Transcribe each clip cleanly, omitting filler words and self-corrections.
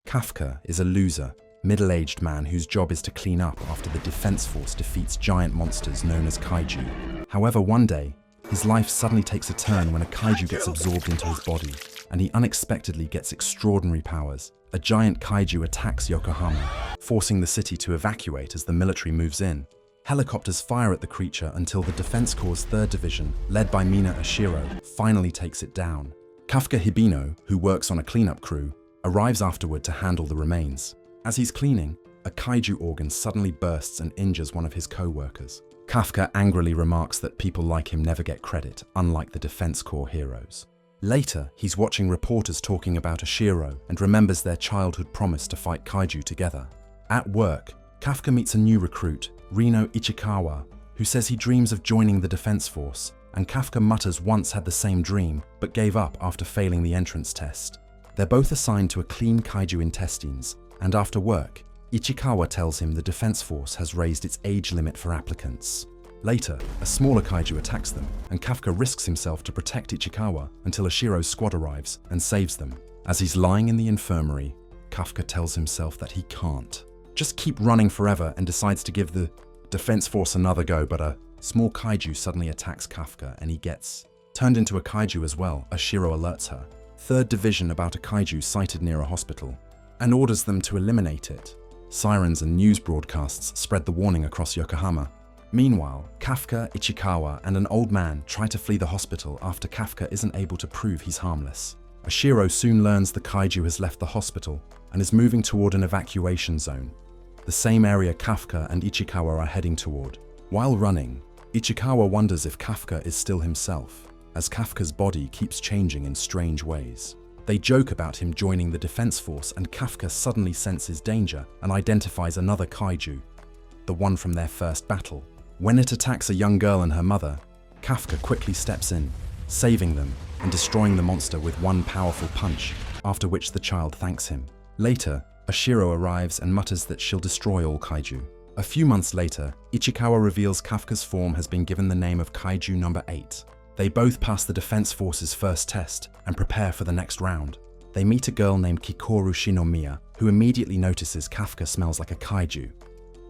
Kafka is a loser, middle-aged man whose job is to clean up after the defense force defeats giant monsters known as Kaiju. However, one day, his life suddenly takes a turn when a Kaiju gets absorbed into his body, and he unexpectedly gets extraordinary powers. A giant Kaiju attacks Yokohama, forcing the city to evacuate as the military moves in. Helicopters fire at the creature until the Defense Corps' 3rd Division, led by Mina Ashiro, finally takes it down. Kafka Hibino, who works on a cleanup crew, arrives afterward to handle the remains. As he's cleaning, a Kaiju organ suddenly bursts and injures one of his co-workers. Kafka angrily remarks that people like him never get credit, unlike the Defense Corps heroes. Later, he's watching reporters talking about Ashiro and remembers their childhood promise to fight Kaiju together. At work, Kafka meets a new recruit, Rino Ichikawa, who says he dreams of joining the Defense Force, and Kafka mutters once had the same dream, but gave up after failing the entrance test. They're both assigned to a clean Kaiju intestines, and after work, Ichikawa tells him the Defense Force has raised its age limit for applicants. Later, a smaller Kaiju attacks them, and Kafka risks himself to protect Ichikawa until Ashiro's squad arrives and saves them. As he's lying in the infirmary, Kafka tells himself that he can't just keep running forever and decides to give the Defense Force another go, but a small Kaiju suddenly attacks Kafka and he gets turned into a Kaiju as well. Ashiro alerts her 3rd Division about a Kaiju sighted near a hospital and orders them to eliminate it. Sirens and news broadcasts spread the warning across Yokohama. Meanwhile, Kafka, Ichikawa, and an old man try to flee the hospital after Kafka isn't able to prove he's harmless. Ashiro soon learns the Kaiju has left the hospital and is moving toward an evacuation zone, the same area Kafka and Ichikawa are heading toward. While running, Ichikawa wonders if Kafka is still himself, as Kafka's body keeps changing in strange ways. They joke about him joining the Defense Force, and Kafka suddenly senses danger and identifies another Kaiju, the one from their first battle. When it attacks a young girl and her mother, Kafka quickly steps in, saving them and destroying the monster with one powerful punch, after which the child thanks him. Later, Ashiro arrives and mutters that she'll destroy all Kaiju. A few months later, Ichikawa reveals Kafka's form has been given the name of Kaiju number 8. They both pass the Defense Force's first test and prepare for the next round. They meet a girl named Kikoru Shinomiya, who immediately notices Kafka smells like a Kaiju.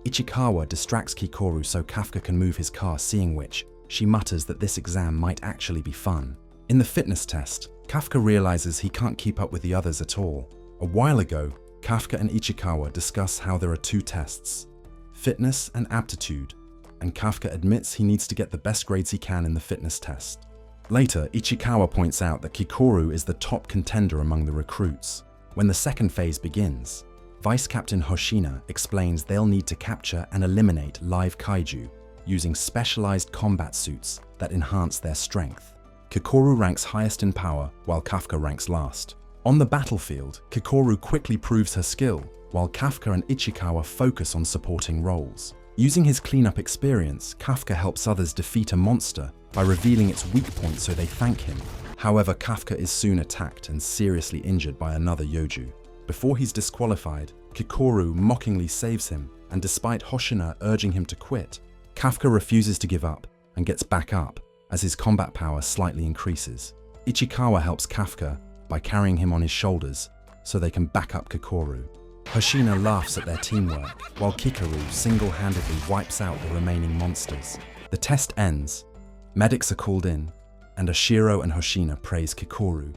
Ichikawa distracts Kikoru so Kafka can move his car, seeing which, she mutters that this exam might actually be fun. In the fitness test, Kafka realizes he can't keep up with the others at all. A while ago, Kafka and Ichikawa discuss how there are 2 tests, fitness and aptitude, and Kafka admits he needs to get the best grades he can in the fitness test. Later, Ichikawa points out that Kikoru is the top contender among the recruits. When the second phase begins, Vice Captain Hoshina explains they'll need to capture and eliminate live Kaiju using specialized combat suits that enhance their strength. Kikoru ranks highest in power, while Kafka ranks last. On the battlefield, Kikoru quickly proves her skill, while Kafka and Ichikawa focus on supporting roles. Using his cleanup experience, Kafka helps others defeat a monster by revealing its weak point so they thank him. However, Kafka is soon attacked and seriously injured by another Yoju. Before he's disqualified, Kikoru mockingly saves him, and despite Hoshina urging him to quit, Kafka refuses to give up and gets back up as his combat power slightly increases. Ichikawa helps Kafka by carrying him on his shoulders so they can back up Kikoru. Hoshina laughs at their teamwork, while Kikoru single-handedly wipes out the remaining monsters. The test ends, medics are called in, and Ashiro and Hoshina praise Kikoru,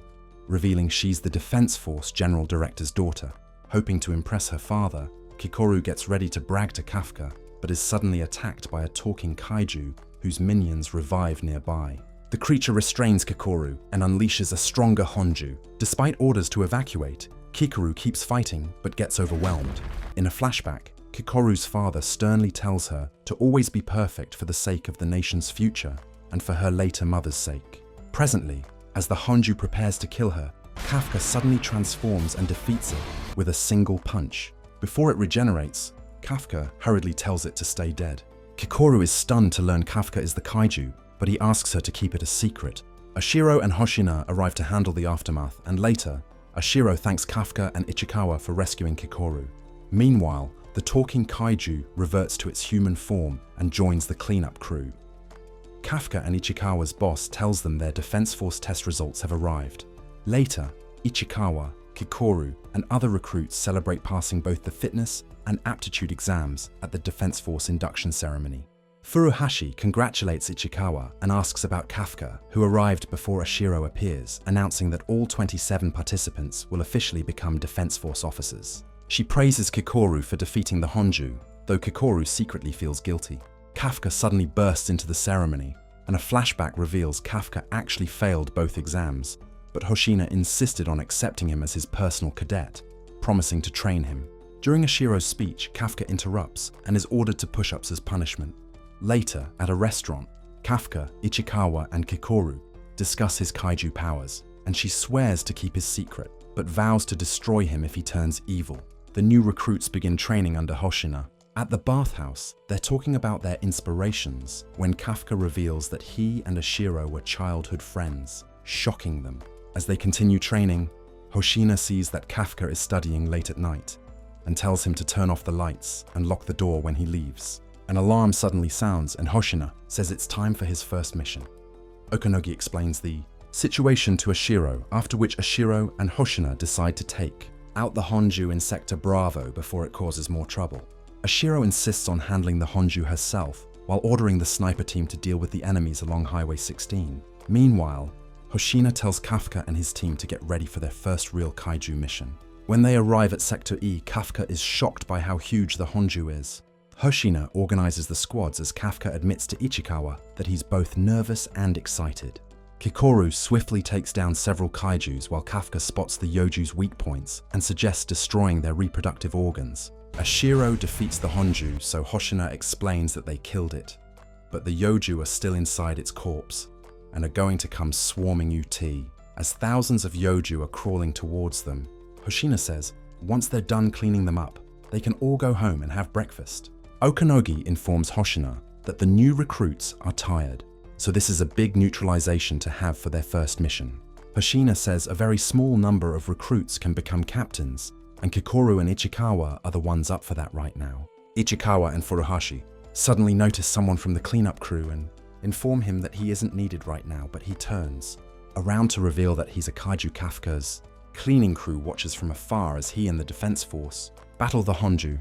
revealing she's the Defense Force General Director's daughter. Hoping to impress her father, Kikoru gets ready to brag to Kafka, but is suddenly attacked by a talking Kaiju whose minions revive nearby. The creature restrains Kikoru and unleashes a stronger Honju. Despite orders to evacuate, Kikoru keeps fighting but gets overwhelmed. In a flashback, Kikoru's father sternly tells her to always be perfect for the sake of the nation's future and for her later mother's sake. Presently, as the Honju prepares to kill her, Kafka suddenly transforms and defeats it with a single punch. Before it regenerates, Kafka hurriedly tells it to stay dead. Kikoru is stunned to learn Kafka is the Kaiju, but he asks her to keep it a secret. Ashiro and Hoshina arrive to handle the aftermath, and later, Ashiro thanks Kafka and Ichikawa for rescuing Kikoru. Meanwhile, the talking Kaiju reverts to its human form and joins the cleanup crew. Kafka and Ichikawa's boss tells them their Defense Force test results have arrived. Later, Ichikawa, Kikoru, and other recruits celebrate passing both the fitness and aptitude exams at the Defense Force induction ceremony. Furuhashi congratulates Ichikawa and asks about Kafka, who arrived before Ashiro appears, announcing that all 27 participants will officially become Defense Force officers. She praises Kikoru for defeating the Honju, though Kikoru secretly feels guilty. Kafka suddenly bursts into the ceremony, and a flashback reveals Kafka actually failed both exams, but Hoshina insisted on accepting him as his personal cadet, promising to train him. During Ashiro's speech, Kafka interrupts and is ordered to push-ups as punishment. Later, at a restaurant, Kafka, Ichikawa, and Kikoru discuss his kaiju powers, and she swears to keep his secret, but vows to destroy him if he turns evil. The new recruits begin training under Hoshina. At the bathhouse, they're talking about their inspirations when Kafka reveals that he and Ashiro were childhood friends, shocking them. As they continue training, Hoshina sees that Kafka is studying late at night and tells him to turn off the lights and lock the door when he leaves. An alarm suddenly sounds and Hoshina says it's time for his first mission. Okanogi explains the situation to Ashiro, after which Ashiro and Hoshina decide to take out the Honju in Sector Bravo before it causes more trouble. Ashiro insists on handling the Honju herself, while ordering the sniper team to deal with the enemies along Highway 16. Meanwhile, Hoshina tells Kafka and his team to get ready for their first real kaiju mission. When they arrive at Sector E, Kafka is shocked by how huge the Honju is. Hoshina organizes the squads as Kafka admits to Ichikawa that he's both nervous and excited. Kikoru swiftly takes down several kaijus while Kafka spots the Yoju's weak points and suggests destroying their reproductive organs. Ashiro defeats the Honju, so Hoshina explains that they killed it. But the Yoju are still inside its corpse and are going to come swarming UT. As thousands of Yoju are crawling towards them, Hoshina says once they're done cleaning them up, they can all go home and have breakfast. Okanogi informs Hoshina that the new recruits are tired, so this is a big neutralization to have for their first mission. Hoshina says a very small number of recruits can become captains, and Kikoru and Ichikawa are the ones up for that right now. Ichikawa and Furuhashi suddenly notice someone from the cleanup crew and inform him that he isn't needed right now, but he turns around to reveal that he's a Kaiju. Kafka's cleaning crew watches from afar as he and the Defense Force battle the Honju.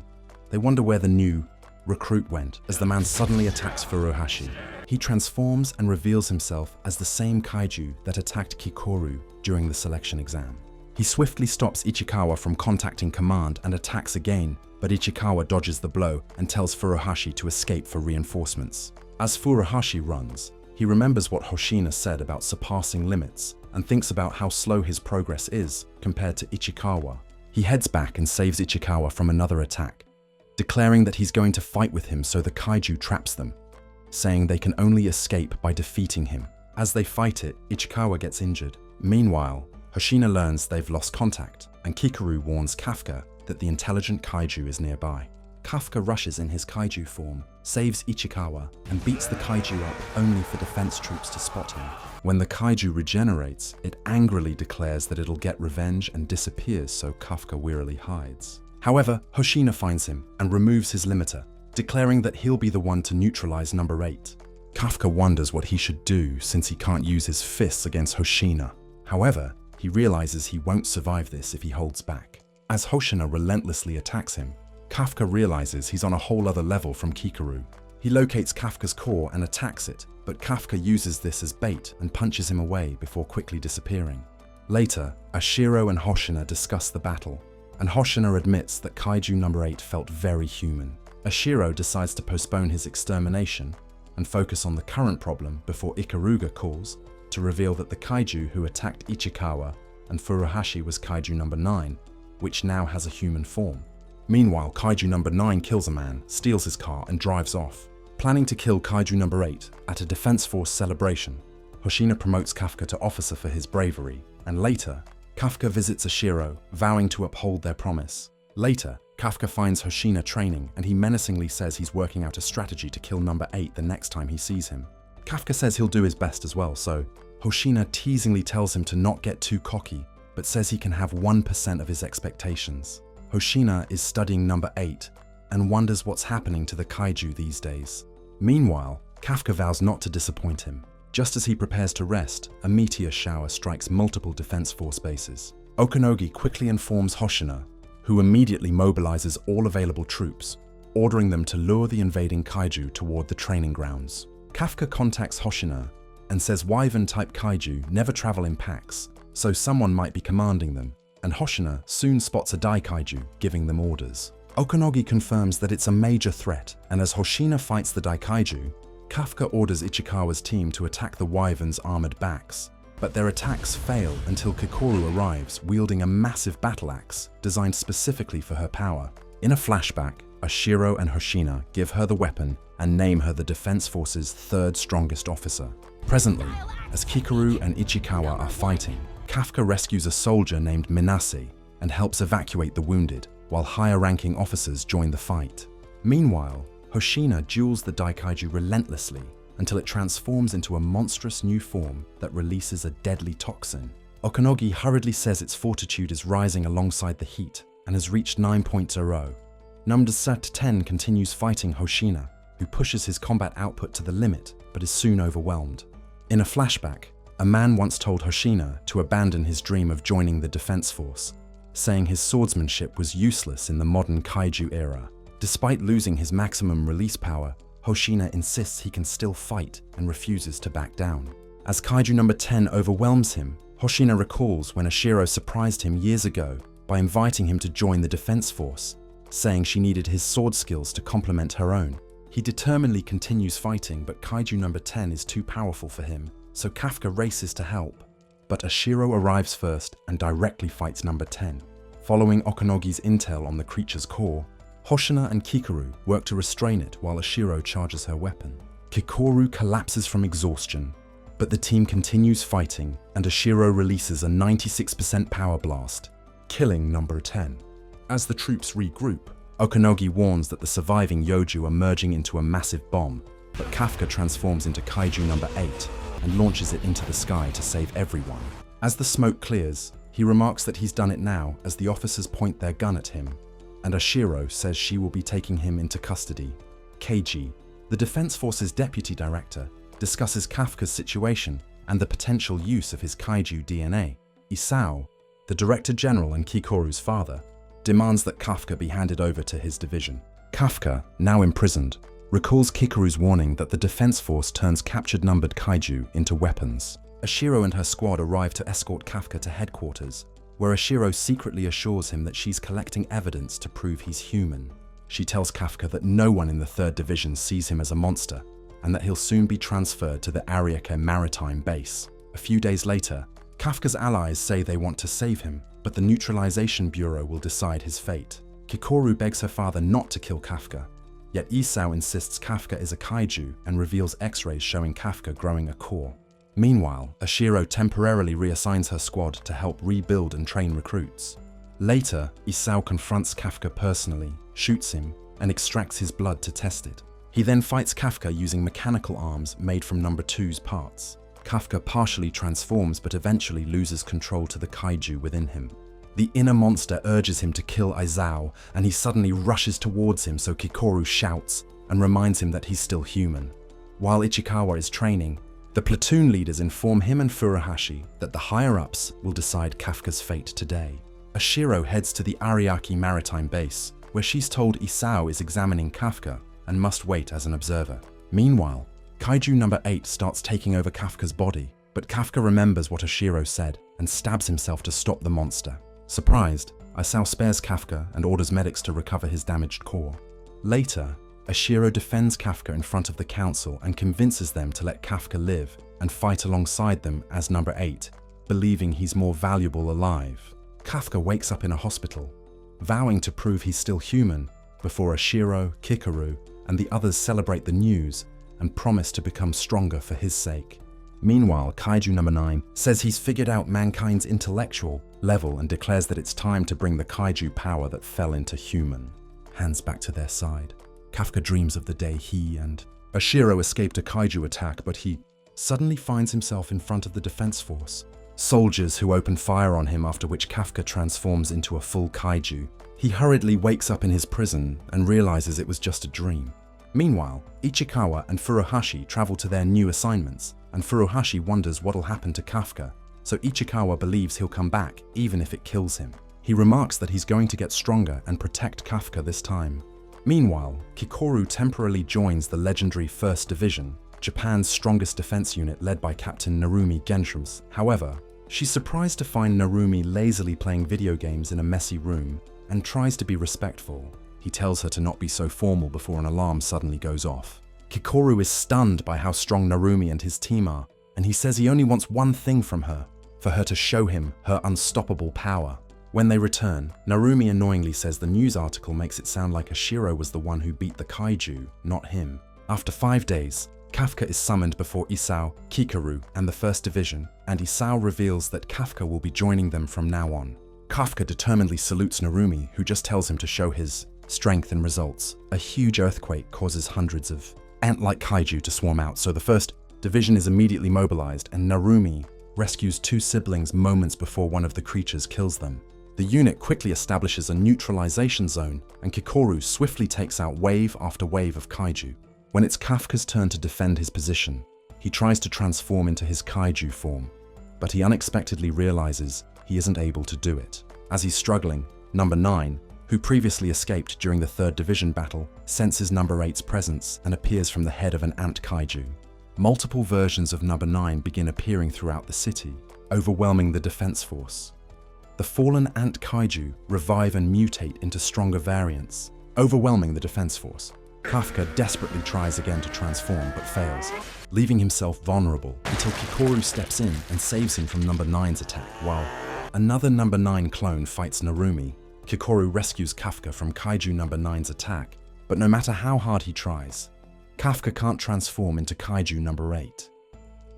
They wonder where the new recruit went as the man suddenly attacks Furuhashi. He transforms and reveals himself as the same Kaiju that attacked Kikoru during the selection exam. He swiftly stops Ichikawa from contacting command and attacks again, but Ichikawa dodges the blow and tells Furuhashi to escape for reinforcements. As Furuhashi runs, he remembers what Hoshina said about surpassing limits and thinks about how slow his progress is compared to Ichikawa. He heads back and saves Ichikawa from another attack, declaring that he's going to fight with him so the Kaiju traps them, saying they can only escape by defeating him. As they fight it, Ichikawa gets injured. Meanwhile, Hoshina learns they've lost contact, and Kikoru warns Kafka that the intelligent Kaiju is nearby. Kafka rushes in his Kaiju form, saves Ichikawa, and beats the Kaiju up only for defense troops to spot him. When the Kaiju regenerates, it angrily declares that it'll get revenge and disappears, so Kafka wearily hides. However, Hoshina finds him and removes his limiter, declaring that he'll be the one to neutralize number 8. Kafka wonders what he should do since he can't use his fists against Hoshina. However, he realizes he won't survive this if he holds back. As Hoshina relentlessly attacks him, Kafka realizes he's on a whole other level from Kikoru. He locates Kafka's core and attacks it, but Kafka uses this as bait and punches him away before quickly disappearing. Later, Ashiro and Hoshina discuss the battle, and Hoshina admits that Kaiju number 8 felt very human. Ashiro decides to postpone his extermination and focus on the current problem before Ikaruga calls to reveal that the Kaiju who attacked Ichikawa and Furuhashi was Kaiju number 9, which now has a human form. Meanwhile, Kaiju number 9 kills a man, steals his car, and drives off. Planning to kill Kaiju number 8 at a Defense Force celebration, Hoshina promotes Kafka to officer for his bravery, and later, Kafka visits Ashiro, vowing to uphold their promise. Later, Kafka finds Hoshina training, and he menacingly says he's working out a strategy to kill number 8 the next time he sees him. Kafka says he'll do his best as well, so Hoshina teasingly tells him to not get too cocky, but says he can have 1% of his expectations. Hoshina is studying number 8 and wonders what's happening to the Kaiju these days. Meanwhile, Kafka vows not to disappoint him. Just as he prepares to rest, a meteor shower strikes multiple Defense Force bases. Okanogi quickly informs Hoshina, who immediately mobilizes all available troops, ordering them to lure the invading kaiju toward the training grounds. Kafka contacts Hoshina and says wyvern-type kaiju never travel in packs, so someone might be commanding them, and Hoshina soon spots a daikaiju giving them orders. Okanogi confirms that it's a major threat, and as Hoshina fights the daikaiju, Kafka orders Ichikawa's team to attack the wyvern's armored backs. But their attacks fail until Kikoru arrives wielding a massive battle axe designed specifically for her power. In a flashback, Ashiro and Hoshina give her the weapon and name her the Defense Force's third strongest officer. Presently, as Kikoru and Ichikawa are fighting, Kafka rescues a soldier named Minase and helps evacuate the wounded, while higher-ranking officers join the fight. Meanwhile, Hoshina duels the daikaiju relentlessly until it transforms into a monstrous new form that releases a deadly toxin. Okanogi hurriedly says its fortitude is rising alongside the heat and has reached 9.0. Number 10 continues fighting Hoshina, who pushes his combat output to the limit but is soon overwhelmed. In a flashback, a man once told Hoshina to abandon his dream of joining the Defense Force, saying his swordsmanship was useless in the modern kaiju era. Despite losing his maximum release power, Hoshina insists he can still fight and refuses to back down. As Kaiju number 10 overwhelms him, Hoshina recalls when Ashiro surprised him years ago by inviting him to join the Defense Force, saying she needed his sword skills to complement her own. He determinedly continues fighting, but Kaiju number 10 is too powerful for him, so Kafka races to help. But Ashiro arrives first and directly fights number 10. Following Okanogi's intel on the creature's core, Hoshina and Kikoru work to restrain it while Ashiro charges her weapon. Kikoru collapses from exhaustion, but the team continues fighting and Ashiro releases a 96% power blast, killing number 10. As the troops regroup, Okanogi warns that the surviving Yoju are merging into a massive bomb, but Kafka transforms into Kaiju number 8 and launches it into the sky to save everyone. As the smoke clears, he remarks that he's done it now as the officers point their gun at him, and Ashiro says she will be taking him into custody. Keiji, the Defense Force's deputy director, discusses Kafka's situation and the potential use of his kaiju DNA. Isao, the director general and Kikoru's father, demands that Kafka be handed over to his division. Kafka, now imprisoned, recalls Kikoru's warning that the Defense Force turns captured numbered kaiju into weapons. Ashiro and her squad arrive to escort Kafka to headquarters, where Ashiro secretly assures him that she's collecting evidence to prove he's human. She tells Kafka that no one in the 3rd Division sees him as a monster, and that he'll soon be transferred to the Ariake maritime base. A few days later, Kafka's allies say they want to save him, but the Neutralization Bureau will decide his fate. Kikoru begs her father not to kill Kafka, yet Isao insists Kafka is a kaiju and reveals X-rays showing Kafka growing a core. Meanwhile, Ashiro temporarily reassigns her squad to help rebuild and train recruits. Later, Isao confronts Kafka personally, shoots him, and extracts his blood to test it. He then fights Kafka using mechanical arms made from number 2's parts. Kafka partially transforms but eventually loses control to the kaiju within him. The inner monster urges him to kill Isao, and he suddenly rushes towards him, so Kikoru shouts and reminds him that he's still human. While Ichikawa is training, the platoon leaders inform him and Furuhashi that the higher-ups will decide Kafka's fate today. Ashiro heads to the Ariake maritime base, where she's told Isao is examining Kafka and must wait as an observer. Meanwhile, Kaiju number 8 starts taking over Kafka's body, but Kafka remembers what Ashiro said and stabs himself to stop the monster. Surprised, Isao spares Kafka and orders medics to recover his damaged core. Later, Ashiro defends Kafka in front of the council and convinces them to let Kafka live and fight alongside them as number 8, believing he's more valuable alive. Kafka wakes up in a hospital, vowing to prove he's still human before Ashiro, Kikoru, and the others celebrate the news and promise to become stronger for his sake. Meanwhile, Kaiju number 9 says he's figured out mankind's intellectual level and declares that it's time to bring the kaiju power that fell into human. Hands back to their side. Kafka dreams of the day he and Ashiro escaped a kaiju attack, but he suddenly finds himself in front of the Defense Force. Soldiers who open fire on him, after which Kafka transforms into a full kaiju. He hurriedly wakes up in his prison and realizes it was just a dream. Meanwhile, Ichikawa and Furuhashi travel to their new assignments, and Furuhashi wonders what'll happen to Kafka so Ichikawa believes he'll come back even if it kills him. He remarks that he's going to get stronger and protect Kafka this time. Meanwhile, Kikoru temporarily joins the legendary 1st Division, Japan's strongest defense unit led by Captain Narumi Genshams. However, she's surprised to find Narumi lazily playing video games in a messy room and tries to be respectful. He tells her to not be so formal before an alarm suddenly goes off. Kikoru is stunned by how strong Narumi and his team are, and he says he only wants one thing from her, for her to show him her unstoppable power. When they return, Narumi annoyingly says the news article makes it sound like Ashiro was the one who beat the Kaiju, not him. After 5 days, Kafka is summoned before Isao, Kikoru, and the 1st Division, and Isao reveals that Kafka will be joining them from now on. Kafka determinedly salutes Narumi, who just tells him to show his strength and results. A huge earthquake causes hundreds of ant-like Kaiju to swarm out, so the 1st Division is immediately mobilized, and Narumi rescues 2 siblings moments before one of the creatures kills them. The unit quickly establishes a neutralization zone, and Kikoru swiftly takes out wave after wave of Kaiju. When it's Kafka's turn to defend his position, he tries to transform into his Kaiju form, but he unexpectedly realizes he isn't able to do it. As he's struggling, Number 9, who previously escaped during the 3rd Division battle, senses Number 8's presence and appears from the head of an ant Kaiju. Multiple versions of Number 9 begin appearing throughout the city, overwhelming the defense force. The fallen ant Kaiju revive and mutate into stronger variants, overwhelming the defense force. Kafka desperately tries again to transform but fails, leaving himself vulnerable until Kikoru steps in and saves him from Number 9's attack. While another Number 9 clone fights Narumi, Kikoru rescues Kafka from Kaiju Number 9's attack, but no matter how hard he tries, Kafka can't transform into Kaiju Number 8.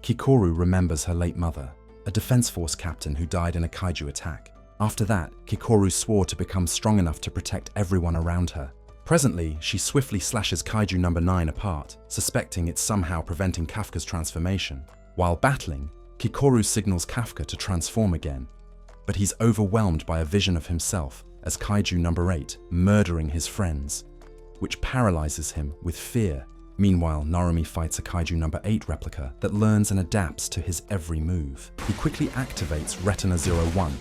Kikoru remembers her late mother, a defense force captain who died in a Kaiju attack. After that, Kikoru swore to become strong enough to protect everyone around her. Presently, she swiftly slashes Kaiju Number 9 apart, suspecting it's somehow preventing Kafka's transformation. While battling, Kikoru signals Kafka to transform again, but he's overwhelmed by a vision of himself as Kaiju Number 8 murdering his friends, which paralyzes him with fear. Meanwhile, Narumi fights a Kaiju Number 8 replica that learns and adapts to his every move. He quickly activates Retina 01,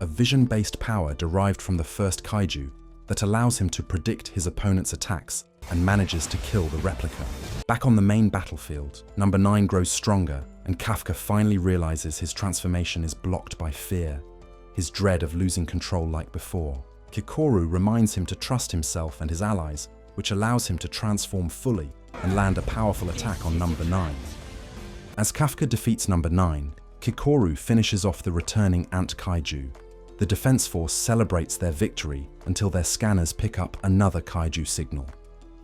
a vision-based power derived from the 1st Kaiju that allows him to predict his opponent's attacks and manages to kill the replica. Back on the main battlefield, Number 9 grows stronger, and Kafka finally realizes his transformation is blocked by fear, his dread of losing control like before. Kikoru reminds him to trust himself and his allies, which allows him to transform fully and land a powerful attack on Number 9. As Kafka defeats Number 9, Kikoru finishes off the returning ant Kaiju. The defense force celebrates their victory until their scanners pick up another Kaiju signal.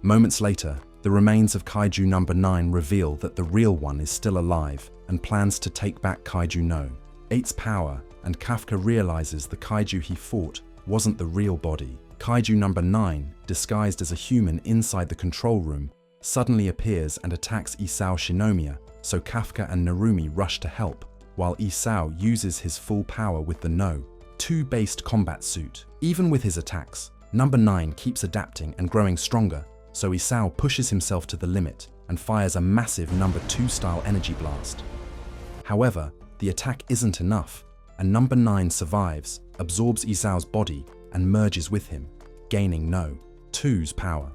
Moments later, the remains of Kaiju Number 9 reveal that the real one is still alive and plans to take back Kaiju No. 8's power, and Kafka realizes the Kaiju he fought wasn't the real body. Kaiju Number 9, disguised as a human inside the control room, suddenly appears and attacks Isao Shinomiya, so Kafka and Narumi rush to help, while Isao uses his full power with the No. 2-based combat suit. Even with his attacks, Number 9 keeps adapting and growing stronger, so Isao pushes himself to the limit and fires a massive Number 2 style energy blast. However, the attack isn't enough, and Number 9 survives, absorbs Isao's body, and merges with him, gaining No. 2's power.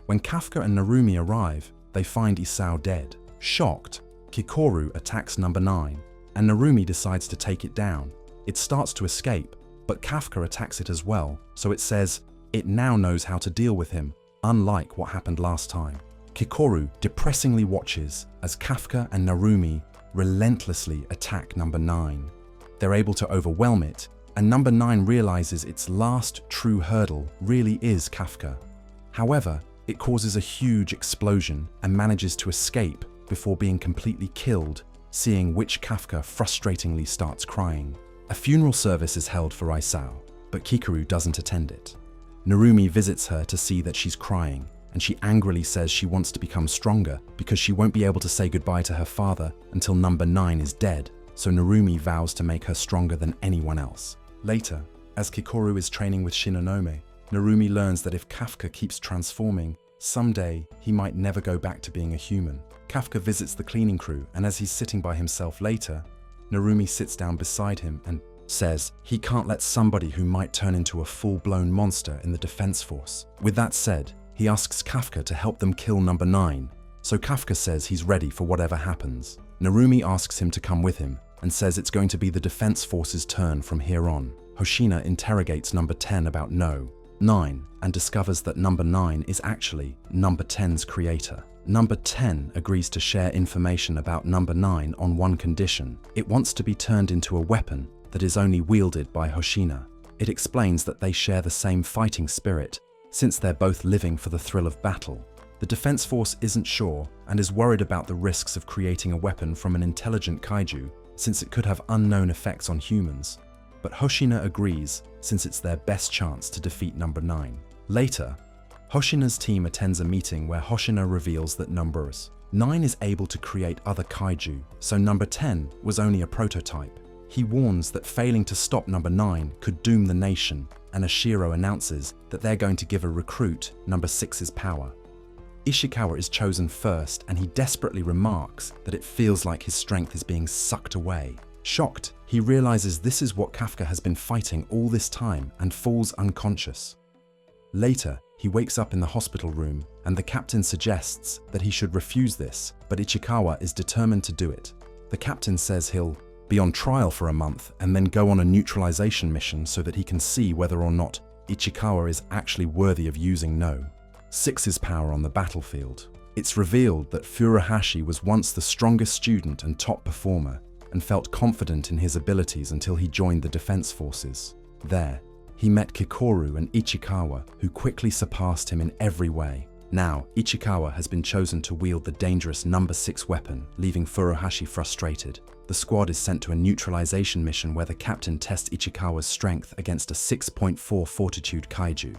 When Kafka and Narumi arrive, they find Isao dead. Shocked, Kikoru attacks Number 9, and Narumi decides to take it down. It starts to escape, but Kafka attacks it as well, so it says it now knows how to deal with him, unlike what happened last time. Kikoru depressingly watches as Kafka and Narumi relentlessly attack Number 9. They're able to overwhelm it, and Number 9 realizes its last true hurdle really is Kafka. However, it causes a huge explosion and manages to escape before being completely killed, seeing which Kafka frustratingly starts crying. A funeral service is held for Isao, but Kikoru doesn't attend it. Narumi visits her to see that she's crying, and she angrily says she wants to become stronger because she won't be able to say goodbye to her father until Number 9 is dead, so Narumi vows to make her stronger than anyone else. Later, as Kikoru is training with Shinonome, Narumi learns that if Kafka keeps transforming, someday he might never go back to being a human. Kafka visits the cleaning crew, and as he's sitting by himself later, Narumi sits down beside him and says he can't let somebody who might turn into a full-blown monster in the defense force. With that said, he asks Kafka to help them kill number 9, so Kafka says he's ready for whatever happens. Narumi asks him to come with him and says it's going to be the defense force's turn from here on. Hoshina interrogates number 10 about No. 9 and discovers that number 9 is actually number 10's creator. Number 10 agrees to share information about number 9 on one condition. It wants to be turned into a weapon that is only wielded by Hoshina. It explains that they share the same fighting spirit, since they're both living for the thrill of battle. The defense force isn't sure and is worried about the risks of creating a weapon from an intelligent kaiju, since it could have unknown effects on humans. But Hoshina agrees, since it's their best chance to defeat number 9. Later, Hoshina's team attends a meeting where Hoshina reveals that number 9 is able to create other kaiju, so number 10 was only a prototype. He warns that failing to stop number 9 could doom the nation, and Ashiro announces that they're going to give a recruit number 6's power. Ishikawa is chosen first, and he desperately remarks that it feels like his strength is being sucked away. Shocked, he realizes this is what Kafka has been fighting all this time and falls unconscious. Later, he wakes up in the hospital room, and the captain suggests that he should refuse this, but Ichikawa is determined to do it. The captain says he'll be on trial for a month and then go on a neutralization mission so that he can see whether or not Ichikawa is actually worthy of using No. 6's power on the battlefield. It's revealed that Furuhashi was once the strongest student and top performer and felt confident in his abilities until he joined the defense forces. There, he met Kikoru and Ichikawa, who quickly surpassed him in every way. Now, Ichikawa has been chosen to wield the dangerous number 6 weapon, leaving Furuhashi frustrated. The squad is sent to a neutralization mission where the captain tests Ichikawa's strength against a 6.4 fortitude kaiju.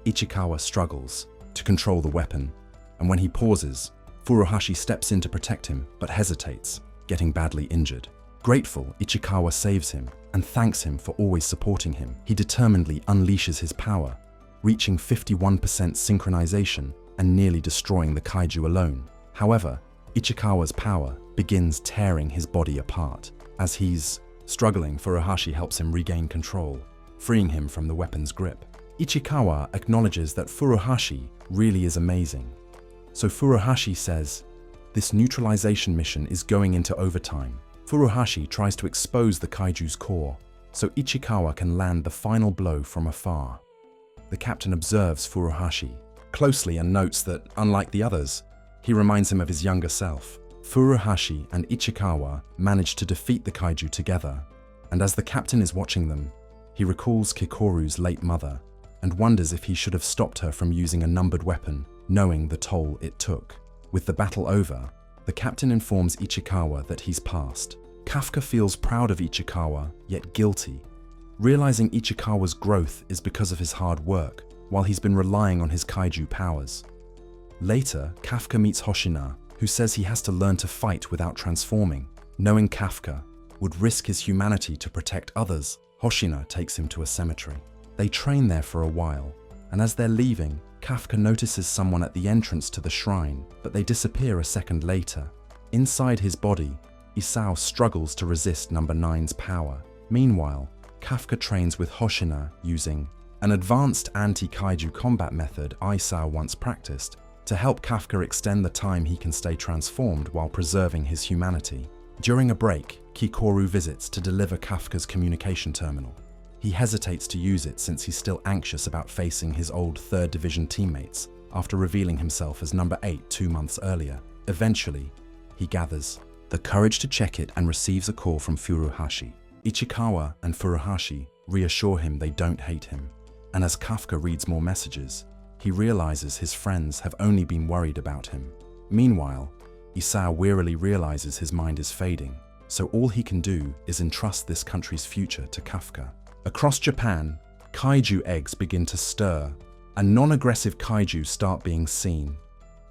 Ichikawa struggles to control the weapon, and when he pauses, Furuhashi steps in to protect him, but hesitates, getting badly injured. Grateful, Ichikawa saves him and thanks him for always supporting him. He determinedly unleashes his power, reaching 51% synchronization and nearly destroying the kaiju alone. However, Ichikawa's power begins tearing his body apart. As he's struggling, Furuhashi helps him regain control, freeing him from the weapon's grip. Ichikawa acknowledges that Furuhashi really is amazing. So Furuhashi says, this neutralization mission is going into overtime. Furuhashi tries to expose the kaiju's core, so Ichikawa can land the final blow from afar. The captain observes Furuhashi closely and notes that, unlike the others, he reminds him of his younger self. Furuhashi and Ichikawa manage to defeat the kaiju together, and as the captain is watching them, he recalls Kikoru's late mother and wonders if he should have stopped her from using a numbered weapon, knowing the toll it took. With the battle over, the captain informs Ichikawa that he's passed. Kafka feels proud of Ichikawa, yet guilty, realizing Ichikawa's growth is because of his hard work, while he's been relying on his kaiju powers. Later, Kafka meets Hoshina, who says he has to learn to fight without transforming. Knowing Kafka would risk his humanity to protect others, Hoshina takes him to a cemetery. They train there for a while, and as they're leaving, Kafka notices someone at the entrance to the shrine, but they disappear a second later. Inside his body, Isao struggles to resist number 9's power. Meanwhile, Kafka trains with Hoshina using an advanced anti-kaiju combat method Isao once practiced to help Kafka extend the time he can stay transformed while preserving his humanity. During a break, Kikoru visits to deliver Kafka's communication terminal. He hesitates to use it since he's still anxious about facing his old 3rd Division teammates after revealing himself as number 8 2 months earlier. Eventually, he gathers the courage to check it and receives a call from Furuhashi. Ichikawa and Furuhashi reassure him they don't hate him, and as Kafka reads more messages, he realizes his friends have only been worried about him. Meanwhile, Isao wearily realizes his mind is fading, so all he can do is entrust this country's future to Kafka. Across Japan, kaiju eggs begin to stir, and non-aggressive kaiju start being seen.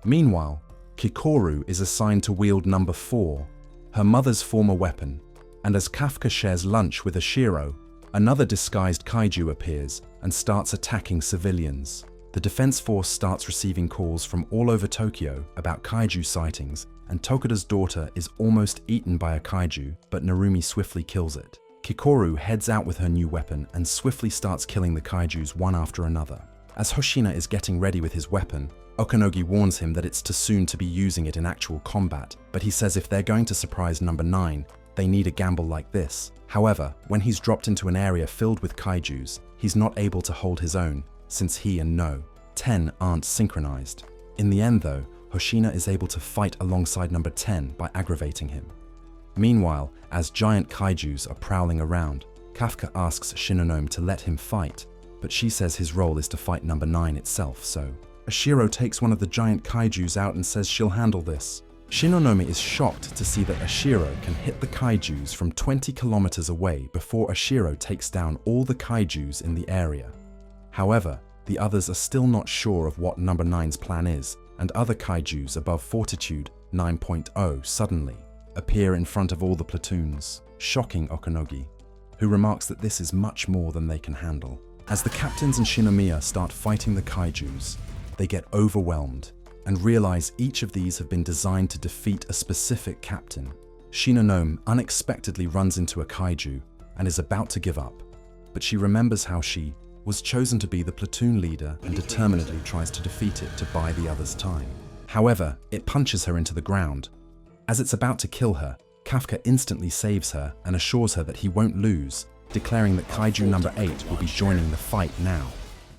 Meanwhile, Kikoru is assigned to wield number 4, her mother's former weapon, and as Kafka shares lunch with Ashiro, another disguised kaiju appears and starts attacking civilians. The defense force starts receiving calls from all over Tokyo about kaiju sightings, and Tokuda's daughter is almost eaten by a kaiju, but Narumi swiftly kills it. Kikoru heads out with her new weapon and swiftly starts killing the kaijus one after another. As Hoshina is getting ready with his weapon, Okanogi warns him that it's too soon to be using it in actual combat, but he says if they're going to surprise number 9, they need a gamble like this. However, when he's dropped into an area filled with kaijus, he's not able to hold his own, since he and No. 10 aren't synchronized. In the end though, Hoshina is able to fight alongside number 10 by aggravating him. Meanwhile, as giant kaijus are prowling around, Kafka asks Shinonome to let him fight, but she says his role is to fight number 9 itself, so Ashiro takes one of the giant kaijus out and says she'll handle this. Shinonome is shocked to see that Ashiro can hit the kaijus from 20 kilometers away before Ashiro takes down all the kaijus in the area. However, the others are still not sure of what number 9's plan is, and other kaijus above fortitude 9.0 suddenly appear in front of all the platoons, shocking Okanogi, who remarks that this is much more than they can handle. As the captains and Shinomiya start fighting the kaijus, they get overwhelmed and realize each of these have been designed to defeat a specific captain. Shinonome unexpectedly runs into a kaiju and is about to give up, but she remembers how she was chosen to be the platoon leader and determinedly tries to defeat it to buy the others time. However, it punches her into the ground. As it's about to kill her, Kafka instantly saves her and assures her that he won't lose, declaring that kaiju number 8 will be joining the fight now.